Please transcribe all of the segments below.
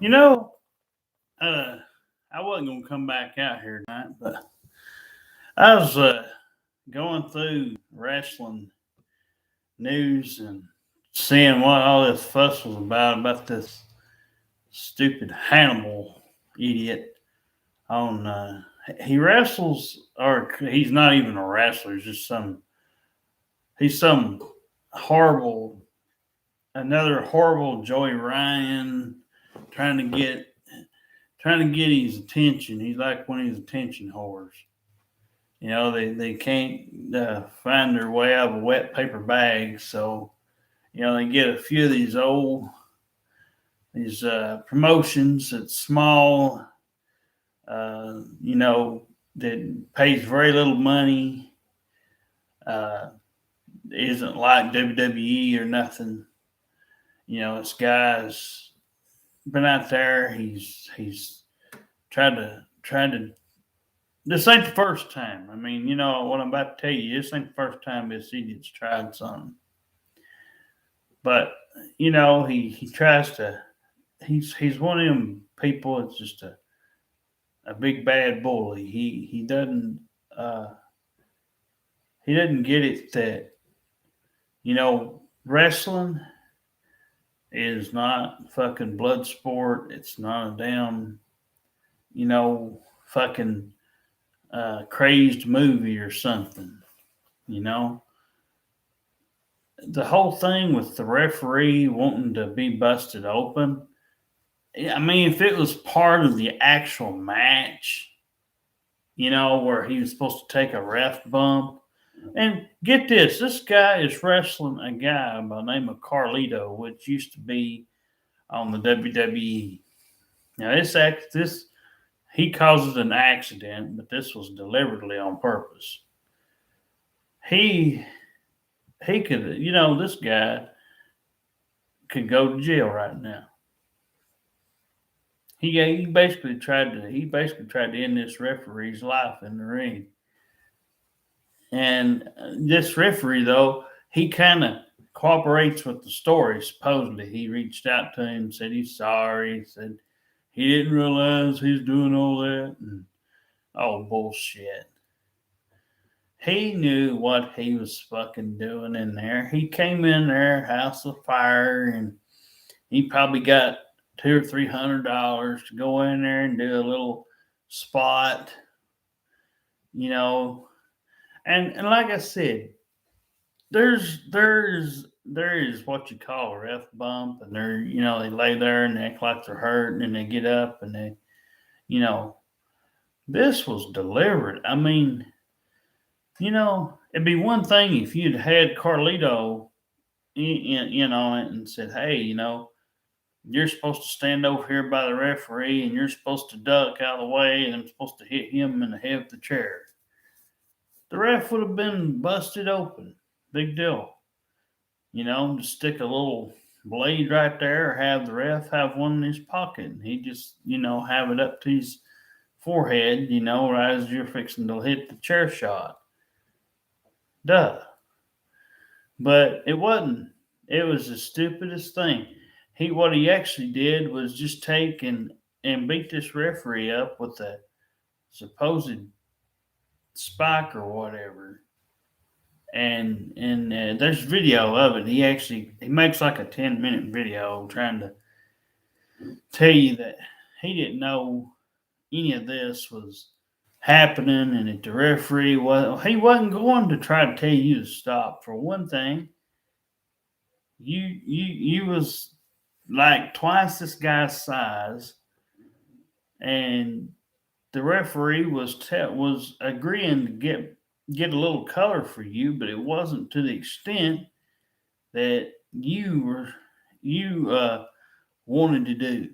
You know, uh, I wasn't gonna come back out here tonight, but I was going through wrestling news and seeing what all this fuss was about this stupid Hannibal idiot on. He wrestles, or he's not even a wrestler. He's just some. He's some horrible, another horrible Joey Ryan trying to get trying to get his attention. He's like one of his attention whores. They can't find their way out of a wet paper bag, so they get a few of these promotions that's small, that pays very little money, uh, isn't like WWE or nothing. This guy's been out there. He's tried to. This ain't the first time. I mean, what I'm about to tell you. This ain't the first time this idiot's tried something. But he tries to. He's one of them people. It's just a big bad bully. Uh, he doesn't get it that wrestling is not fucking blood sport. It's not a damn fucking crazed movie or something. You know, the whole thing with the referee wanting to be busted open. I mean, if it was part of the actual match, where he was supposed to take a ref bump. And get this guy is wrestling a guy by the name of Carlito, which used to be on the WWE. Now this he causes an accident, but this was deliberately on purpose. He he could, this guy could go to jail right now. He basically tried to end this referee's life in the ring. And this referee, though, he kind of cooperates with the story. Supposedly, he reached out to him, said he's sorry, he said he didn't realize he's doing all that, and oh bullshit. He knew what he was fucking doing in there. He came in there, house of fire, and he probably got $200 or $300 to go in there and do a little spot, you know. And like I said, there is what you call a ref bump, and they lay there and they act like they're hurt, and then they get up and they, you know, this was deliberate. I mean, it'd be one thing if you'd had Carlito in on it and said, hey, you're supposed to stand over here by the referee and you're supposed to duck out of the way and I'm supposed to hit him in the head of the chair. The ref would have been busted open. Big deal. To stick a little blade right there or have the ref have one in his pocket and he just, have it up to his forehead, right as you're fixing to hit the chair shot. Duh. But it wasn't. It was the stupidest thing. What he actually did was just take and beat this referee up with a supposed spike or whatever. And there's video of it. He makes like a 10-minute video trying to tell you that he didn't know any of this was happening and that the referee wasn't going to try to tell you to stop. For one thing, you was like twice this guy's size, and the referee was agreeing to get a little color for you, but it wasn't to the extent that you wanted to do.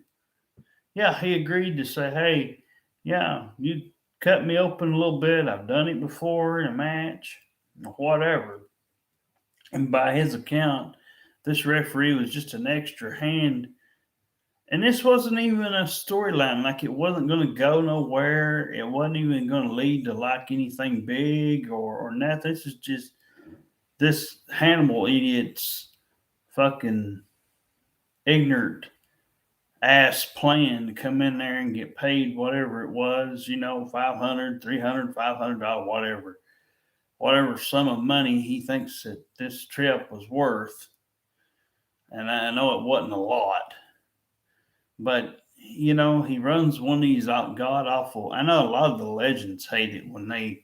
Yeah, he agreed to say, hey, yeah, you cut me open a little bit. I've done it before in a match, whatever. And by his account, this referee was just an extra hand. And this wasn't even a storyline. Like, it wasn't going to go nowhere. It wasn't even going to lead to like anything big or nothing. This is just this Hannibal idiot's fucking ignorant ass plan to come in there and get paid whatever it was, $500, $300, $500, whatever sum of money he thinks that this trip was worth. And I know it wasn't a lot, but he runs one of these god awful. I know a lot of the legends hate it when they.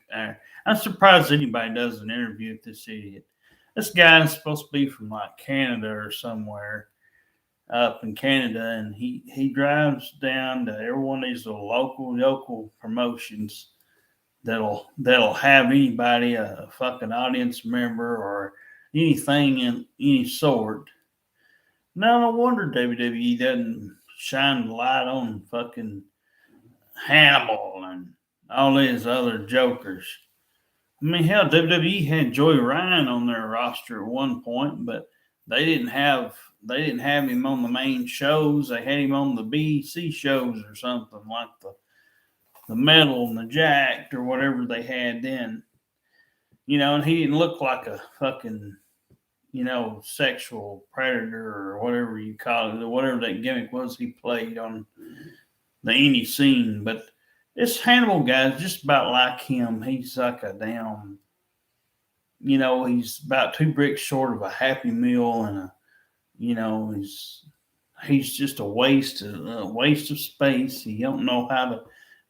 I'm surprised anybody does an interview with this idiot. This guy is supposed to be from like Canada or somewhere up in Canada, and he drives down to every one of these little local promotions that'll have anybody, a fucking audience member or anything in any sort. Now, no wonder WWE doesn't shine the light on fucking Hannibal and all these other jokers. I mean, hell, WWE had Joey Ryan on their roster at one point, but they didn't have him on the main shows. They had him on the BC shows or something like the Metal and the Jacked or whatever they had then. And he didn't look like a fucking sexual predator or whatever you call it, or whatever that gimmick was he played on the indie scene. But this Hannibal guy is just about like him. He's like a damn, he's about 2 bricks short of a Happy Meal, and he's just a waste of space. He don't know how to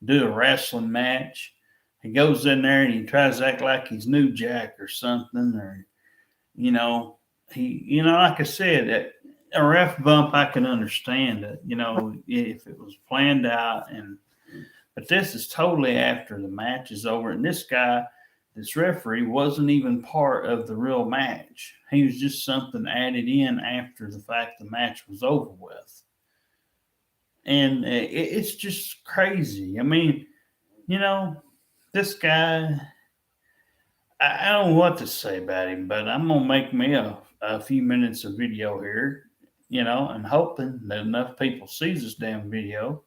do a wrestling match. He goes in there and he tries to act like he's New Jack or something, or like I said, a ref bump I can understand it, if it was planned out, but this is totally after the match is over, and this referee wasn't even part of the real match. He was just something added in after the fact the match was over with. And it's just crazy. I mean, this guy, I don't know what to say about him, but I'm going to make me a few minutes of video here, and hoping that enough people sees this damn video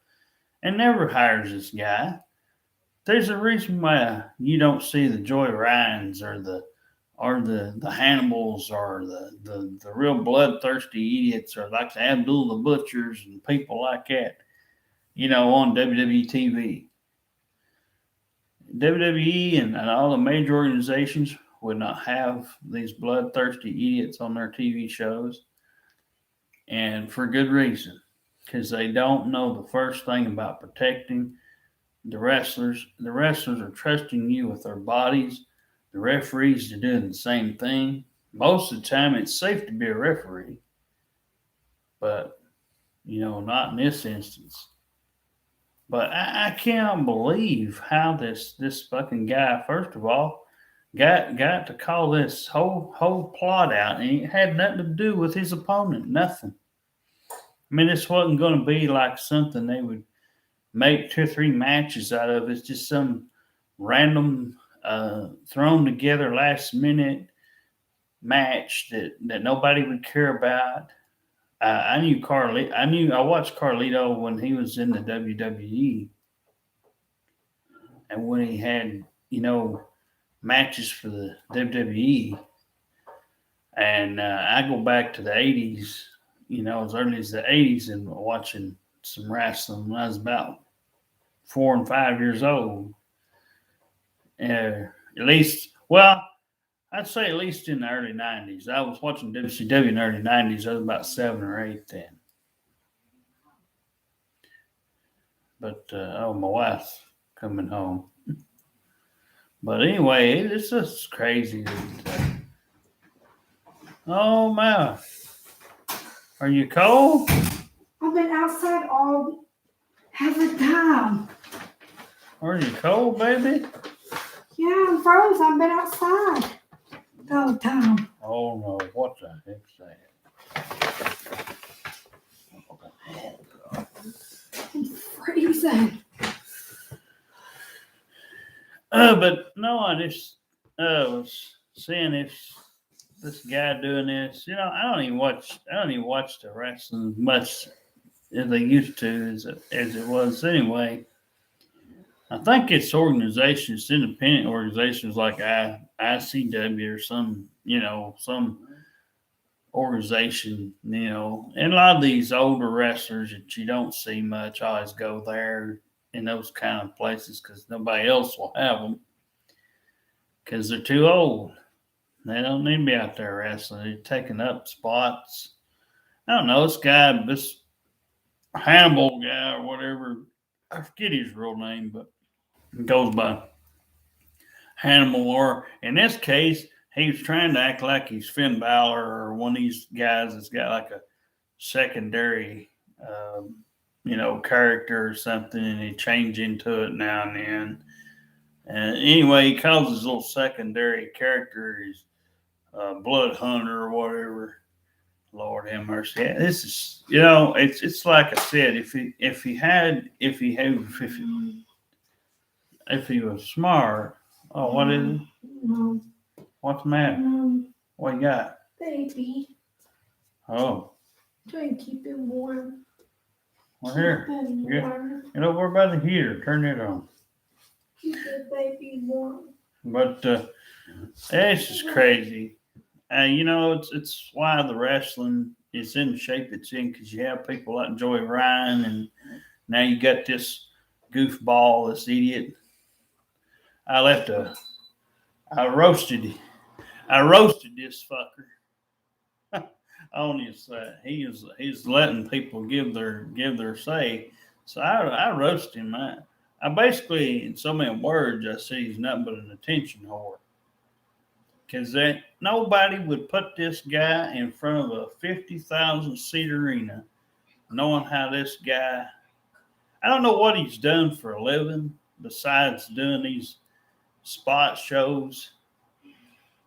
and never hires this guy. There's a reason why you don't see the Joy Ryans or the Hannibals or the real bloodthirsty idiots or like the Abdul the Butchers and people like that, on WWE TV. WWE and all the major organizations would not have these bloodthirsty idiots on their TV shows, and for good reason, because they don't know the first thing about protecting the wrestlers. The wrestlers are trusting you with their bodies. The referees are doing the same thing. Most of the time, it's safe to be a referee, but not in this instance. But I can't believe how this fucking guy, first of all, got to call this whole plot out, and it had nothing to do with his opponent. Nothing. I mean, this wasn't going to be like something they would make 2 or 3 matches out of. It's just some random thrown together last minute match that nobody would care about. I watched Carlito when he was in the WWE, and when he had matches for the WWE, and I go back to the 80s, as early as the 80s, and watching some wrestling when I was about 4 and 5 years old. At least, well, I'd say at least in the early 90s. I was watching WCW in the early 90s. I was about 7 or 8 then. But, my wife's coming home. But anyway, it's just crazy. Oh, my. Are you cold? I've been outside all half the time. Are you cold, baby? Yeah, I'm frozen. I've been outside all the time. Oh, no. What the heck's that? I'm freezing. But no, I just was seeing this guy doing this. I don't even watch the wrestling much as they used to as it was anyway. I think it's organizations, independent organizations like ICW or some organization, and a lot of these older wrestlers that you don't see much always go there in those kind of places because nobody else will have them because they're too old. They don't need to be out there wrestling. They're taking up spots. I don't know, this Hannibal guy or whatever, I forget his real name, but it goes by Hannibal. Or in this case, he was trying to act like he's Finn Balor or one of these guys that's got like a secondary, character or something, and he changed into it now and then. And anyway, he calls his little secondary character his Blood Hunter or whatever. Lord have mercy. Yeah, this is, it's like I said. If he was smart. Oh, what is it? No. What's the matter? What you got? Baby. Oh, Try and keep it warm. well here. Get over by the heater. Turn it on. Keep the baby warm. But it's just crazy. It's why the wrestling is in the shape it's in because you have people like Joey Ryan, and now you got this goofball, this idiot. I roasted this fucker on his. He's letting people give their say. So I roasted him. I basically, in so many words, I say he's nothing but an attention whore. Because nobody would put this guy in front of a 50,000 seat arena, knowing how this guy. I don't know what he's done for a living besides doing these spot shows,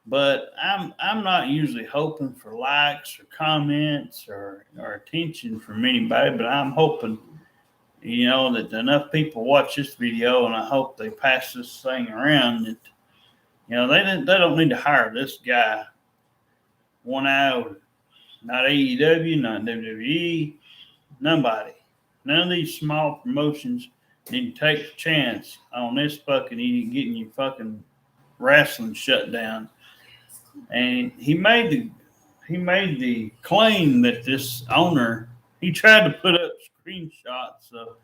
but I'm not usually hoping for likes or comments or attention from anybody, but I'm hoping that enough people watch this video, and I hope they pass this thing around that they don't need to hire this guy one iota. Not AEW, not WWE, nobody. None of these small promotions need to take a chance on this fucking idiot getting your fucking wrestling shut down. And he made the claim that this owner, he tried to put up screenshots of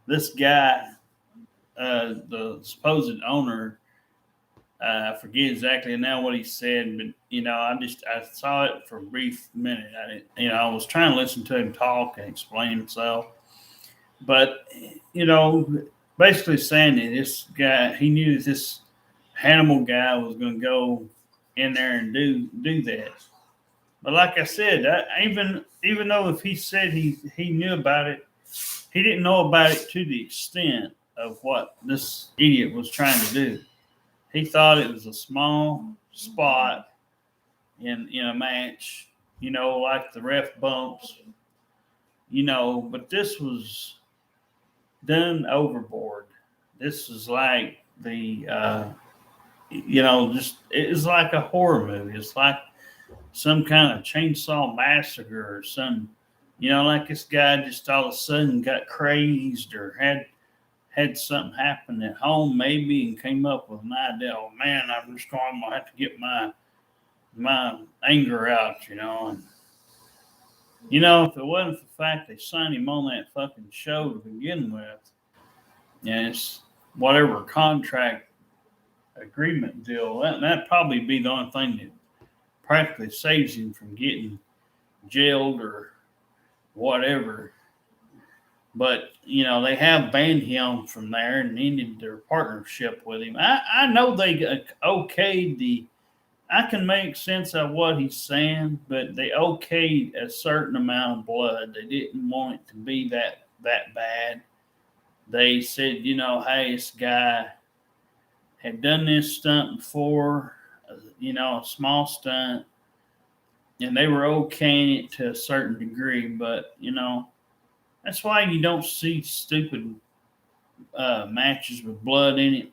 this guy, the supposed owner. I forget exactly now what he said, but I saw it for a brief minute. I was trying to listen to him talk and explain himself, but basically saying that this guy, he knew that this Hannibal guy was going to go in there and do that. But like I said, even though if he said he knew about it, he didn't know about it to the extent of what this idiot was trying to do. He thought it was a small spot in a match, like the ref bumps, but this was done overboard. This is like it's like a horror movie. It's like some kind of chainsaw massacre or some, like this guy just all of a sudden got crazed or had something happen at home maybe and came up with an idea. Oh man, I'm just going to have to get my anger out, and if it wasn't for the fact they signed him on that fucking show to begin with, and it's whatever contract agreement deal, that'd probably be the only thing that practically saves him from getting jailed or whatever. But, they have banned him from there and ended their partnership with him. I know they okayed I can make sense of what he's saying, but they okayed a certain amount of blood. They didn't want it to be that bad. They said, hey, this guy had done this stunt before, a small stunt, and they were okaying it to a certain degree, but, that's why you don't see stupid matches with blood in it.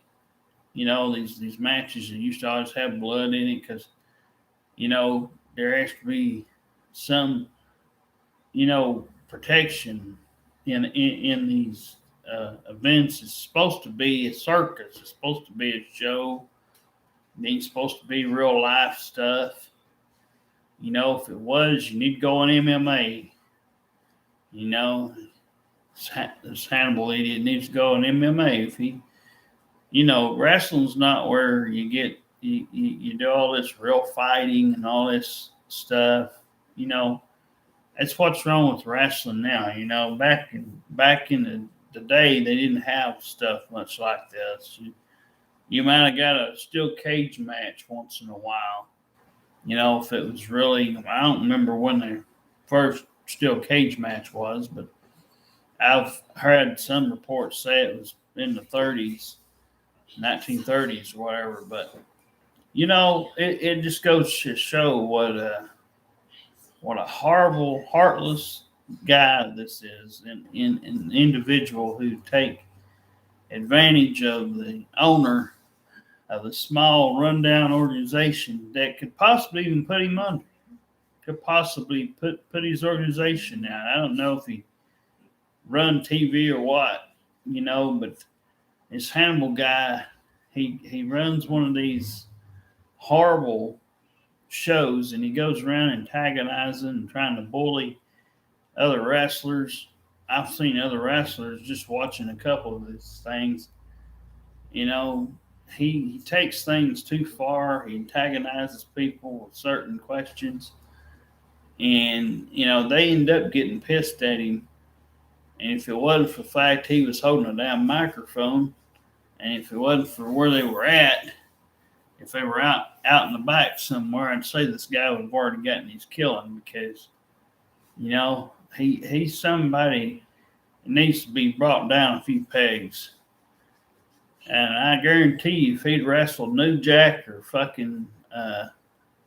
These matches that used to always have blood in it because, there has to be some, protection in these events. It's supposed to be a circus. It's supposed to be a show. It ain't supposed to be real life stuff. If it was, you need to go on MMA. You know, this Hannibal idiot needs to go on MMA. If he, wrestling's not where you do all this real fighting and all this stuff. You know, that's what's wrong with wrestling now. Back in the day, they didn't have stuff much like this. You might have got a steel cage match once in a while. If it was really, I don't remember when the first steel cage match was, but I've heard some reports say it was in the 30s, 1930s, or whatever. But it just goes to show what a horrible, heartless guy this is, and an individual who take advantage of the owner of a small, rundown organization that could possibly even put him under. Could possibly put his organization down. I don't know if he run TV or what, but this Hannibal guy, he runs one of these horrible shows, and he goes around antagonizing and trying to bully other wrestlers. I've seen other wrestlers just watching a couple of these things. He takes things too far. He antagonizes people with certain questions, and they end up getting pissed at him. And if it wasn't for the fact he was holding a damn microphone, and if it wasn't for where they were at, if they were out in the back somewhere, I'd say this guy would have already gotten his killing, because he's somebody that needs to be brought down a few pegs. And I guarantee you, if he'd wrestled New Jack or fucking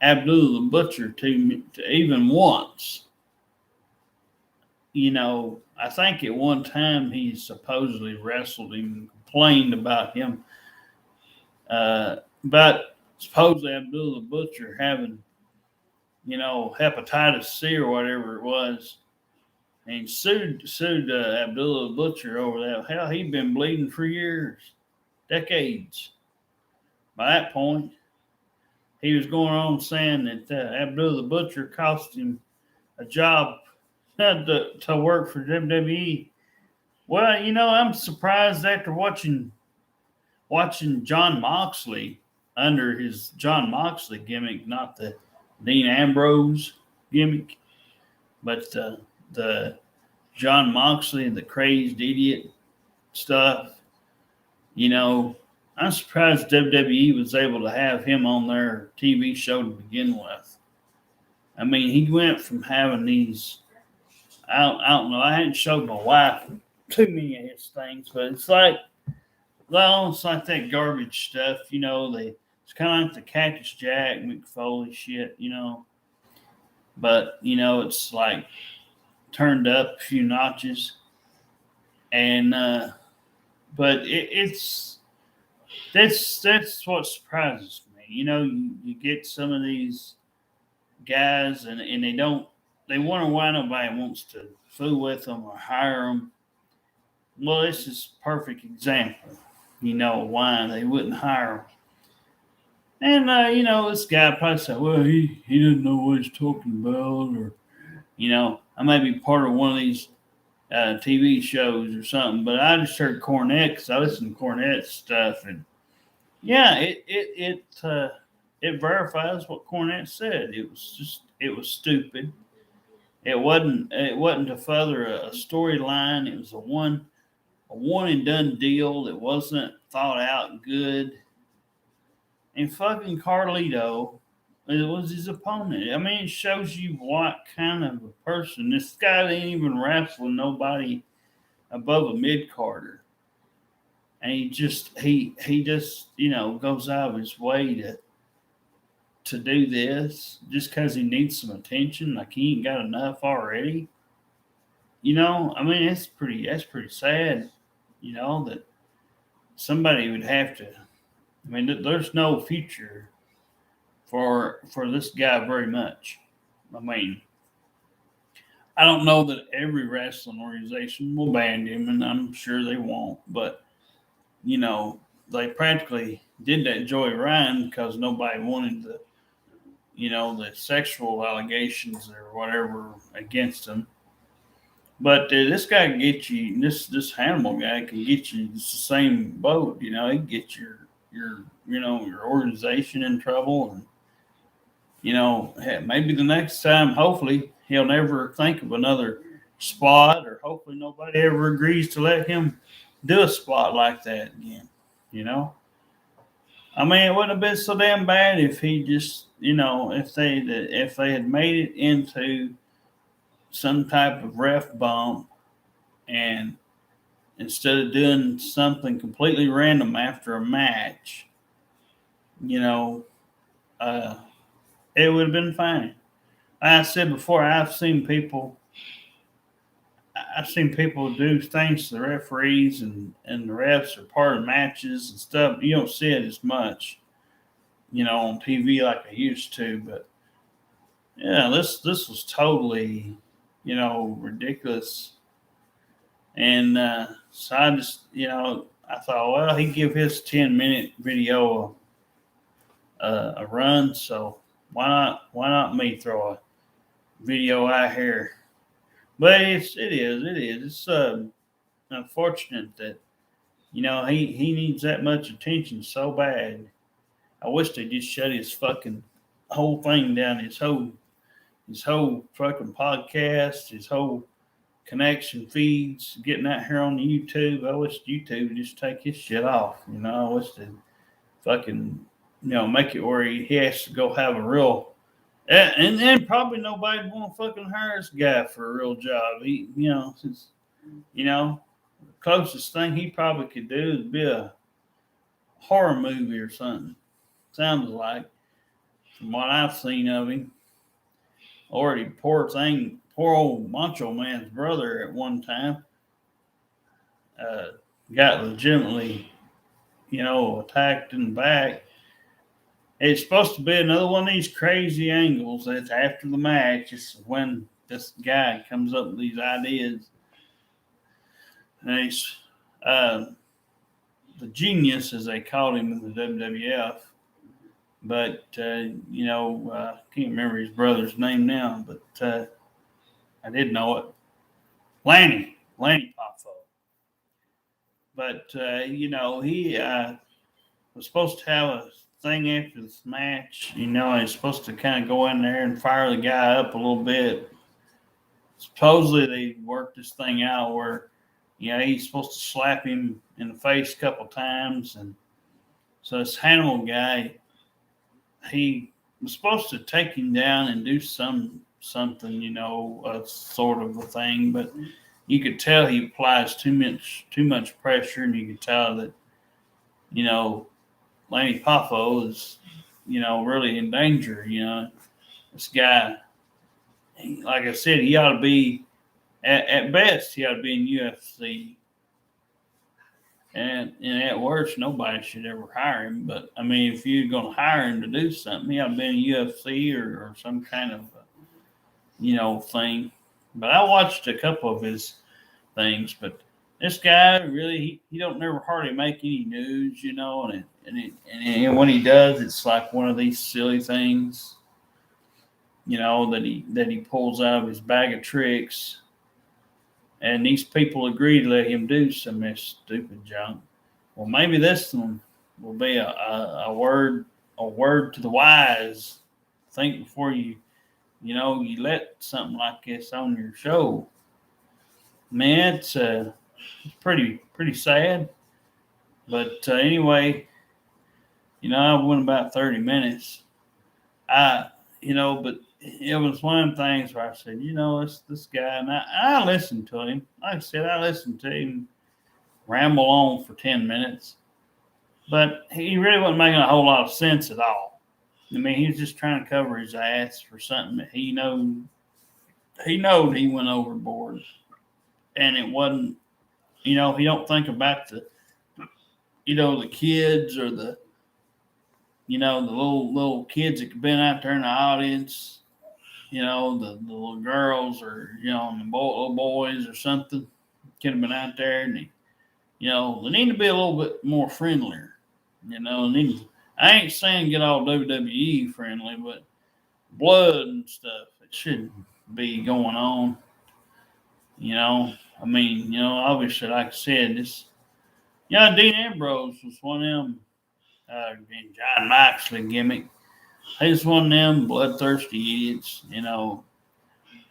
Abdullah the Butcher to even once, I think at one time he supposedly wrestled him and complained about him. But supposedly Abdullah the Butcher having, hepatitis C or whatever it was, and sued Abdullah the Butcher over that. Hell, he'd been bleeding for years, decades. By that point, he was going on saying that Abdullah the Butcher cost him a job to work for WWE. Well, I'm surprised after watching John Moxley under his John Moxley gimmick, not the Dean Ambrose gimmick, but the John Moxley and the crazed idiot stuff. I'm surprised WWE was able to have him on their TV show to begin with. I mean, he went from having these, I don't know, I hadn't showed my wife too many of his things, but it's like that garbage stuff, it's kind of like the Cactus Jack, Mick Foley shit, but, it's like turned up a few notches. And, but that's what surprises me. You get some of these guys, and they wonder why nobody wants to fool with them or hire them. Well, this is a perfect example, why they wouldn't hire them. And, this guy probably said, well, he doesn't know what he's talking about, or, I may be part of one of these TV shows or something, but I just heard Cornette because I listen to Cornette stuff, and yeah, it verifies what Cornette said. It was stupid. It wasn't to further a storyline. It was a one and done deal that wasn't thought out good. And fucking Carlito, it was his opponent. I mean, it shows you what kind of a person this guy ain't even wrestling nobody above a mid-carder. And he just goes out of his way to do this just because he needs some attention, like he ain't got enough already. I mean, that's pretty sad, that somebody would have to. I mean, there's no future for this guy very much. I mean, I don't know that every wrestling organization will ban him, and I'm sure they won't, but they practically did that Joey Ryan because nobody wanted the sexual allegations or whatever against him. But this guy can get you. This Hannibal guy can get you. It's the same boat. He can get your organization in trouble, and maybe the next time, hopefully, he'll never think of another spot, or hopefully nobody ever agrees to let him do a spot like that again. You know, I mean, it wouldn't have been so damn bad if he just, if they had made it into some type of ref bump, and instead of doing something completely random after a match, you know, uh, it would have been fine. Like I said before, I've seen people do things to the referees, and the refs are part of matches and stuff. You don't see it as much, on TV like I used to. But yeah, this was totally, ridiculous. And so I just, I thought, well, he'd give his 10-minute video a run. So why not me throw a video out here? But it is. It's unfortunate that he needs that much attention so bad. I wish they just shut his fucking whole thing down. His whole fucking podcast, his whole connection feeds getting out here on YouTube. I wish YouTube would just take his shit off. I wish they fucking make it where he has to go have a real. And probably nobody want to fucking hire this guy for a real job. Since the closest thing he probably could do is be a horror movie or something. Sounds like, from what I've seen of him. Already, poor old Macho Man's brother at one time uh, got legitimately, attacked in the back. It's supposed to be another one of these crazy angles that's after the match. It's when this guy comes up with these ideas. And he's the genius, as they called him in the WWF. But, I can't remember his brother's name now, but I did know it. Lanny Poffo. But, he was supposed to have a thing after this match. He's supposed to kind of go in there and fire the guy up a little bit. Supposedly they worked this thing out where, he's supposed to slap him in the face a couple times. And so this Hannibal guy, he was supposed to take him down and do something, sort of a thing, but you could tell he applies too much pressure, and you could tell that, Lanny Poffo is, really in danger. This guy, like I said, he ought to be, at best, he ought to be in UFC. And at worst, nobody should ever hire him. But, I mean, if you're going to hire him to do something, he ought to be in UFC or some kind of, thing. But I watched a couple of his things. But this guy, really, he don't never hardly make any news, and when he does, it's like one of these silly things, that he pulls out of his bag of tricks. And these people agree to let him do some of this stupid junk. Well, maybe this one will be a word to the wise. Think before you let something like this on your show. Man, it's pretty sad. But anyway, I went about 30 minutes. But it was one of them things where I said, this guy, and I listened to him. Like I said, I listened to him ramble on for 10 minutes. But he really wasn't making a whole lot of sense at all. I mean, he was just trying to cover his ass for something that he knowed he went overboard. And it wasn't, he don't think about the kids, or the little kids that could have been out there in the audience, the little girls, or, the little boys or something could have been out there. And, they need to be a little bit more friendlier, I ain't saying get all WWE friendly, but, blood and stuff. It shouldn't be going on. I mean, obviously, like I said, this, Dean Ambrose was one of them, and John Moxley gimmick. He's one of them bloodthirsty idiots,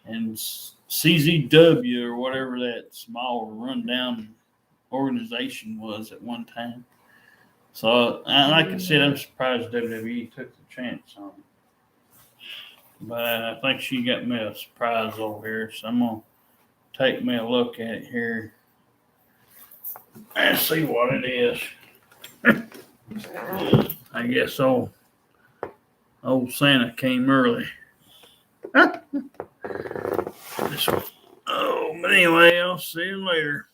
and CZW or whatever that small rundown organization was at one time. So, like I said, I'm surprised WWE took the chance on him. But I think she got me a surprise over here, so I'm going to take me a look at it here and see what it is. I guess old Santa came early. But anyway, I'll see you later.